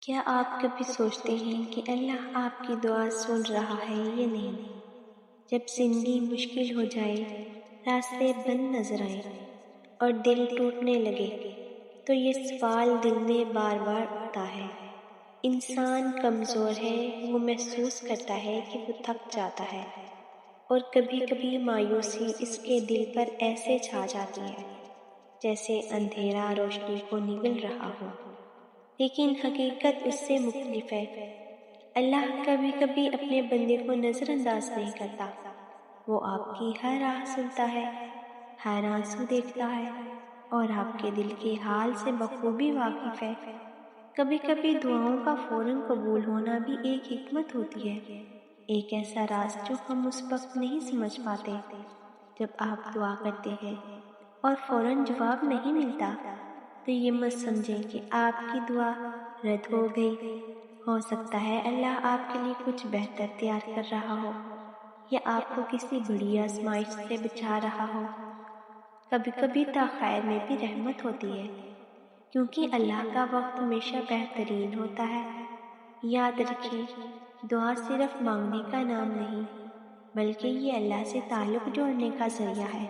کیا آپ کبھی سوچتے ہیں کہ اللہ آپ کی دعا سن رہا ہے یا نہیں؟ جب زندگی مشکل ہو جائے، راستے بند نظر آئیں اور دل ٹوٹنے لگے تو یہ سوال دل میں بار بار اٹھتا ہے۔ انسان کمزور ہے، وہ محسوس کرتا ہے کہ وہ تھک جاتا ہے، اور کبھی کبھی مایوسی اس کے دل پر ایسے چھا جاتی ہے جیسے اندھیرا روشنی کو نگل رہا ہو۔ لیکن حقیقت اس سے مختلف ہے۔ اللہ کبھی کبھی اپنے بندے کو نظر انداز نہیں کرتا۔ وہ آپ کی ہر آہ سنتا ہے، ہر آنسو دیکھتا ہے، اور آپ کے دل کے حال سے بخوبی واقف ہے۔ کبھی کبھی دعاؤں کا فوراً قبول ہونا بھی ایک حکمت ہوتی ہے، ایک ایسا راز جو ہم اس وقت نہیں سمجھ پاتے۔ جب آپ دعا کرتے ہیں اور فوراً جواب نہیں ملتا تو یہ مت سمجھیں کہ آپ کی دعا رد ہو گئی۔ ہو سکتا ہے اللہ آپ کے لیے کچھ بہتر تیار کر رہا ہو، یا آپ کو کسی بڑی آزمائش سے بچا رہا ہو۔ کبھی کبھی تاخیر میں بھی رحمت ہوتی ہے، کیونکہ اللہ کا وقت ہمیشہ بہترین ہوتا ہے۔ یاد رکھیں، دعا صرف مانگنے کا نام نہیں، بلکہ یہ اللہ سے تعلق جوڑنے کا ذریعہ ہے۔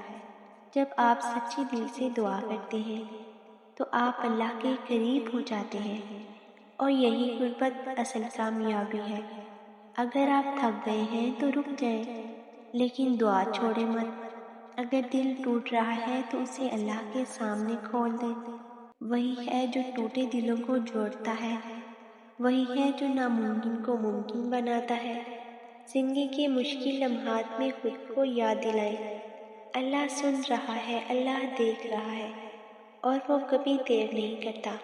جب آپ سچی دل سے دعا کرتے ہیں تو آپ اللہ کے قریب ہو جاتے ہیں، اور یہی قربت اصل کامیابی ہے۔ اگر آپ تھک گئے ہیں تو رک جائیں، لیکن دعا چھوڑیں مت۔ اگر دل ٹوٹ رہا ہے تو اسے اللہ کے سامنے کھول دیں۔ وہی ہے جو ٹوٹے دلوں کو جوڑتا ہے، وہی ہے جو ناممکن کو ممکن بناتا ہے۔ زندگی کے مشکل لمحات میں خود کو یاد دلائیں، اللہ سن رہا ہے، اللہ دیکھ رہا ہے، اور وہ کبھی دیر نہیں کرتا۔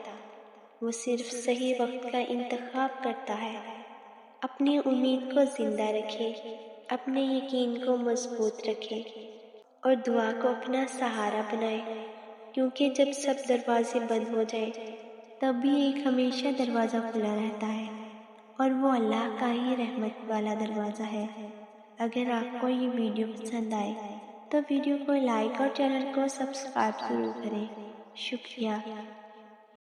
وہ صرف صحیح وقت کا انتخاب کرتا ہے۔ اپنی امید کو زندہ رکھیں، اپنے یقین کو مضبوط رکھیں، اور دعا کو اپنا سہارا بنائیں، کیونکہ جب سب دروازے بند ہو جائیں تب بھی ایک ہمیشہ دروازہ کھلا رہتا ہے، اور وہ اللہ کا ہی رحمت والا دروازہ ہے۔ اگر آپ کو یہ ویڈیو پسند آئے تو ویڈیو کو لائک اور چینل کو سبسکرائب ضرور کریں۔ شکریہ۔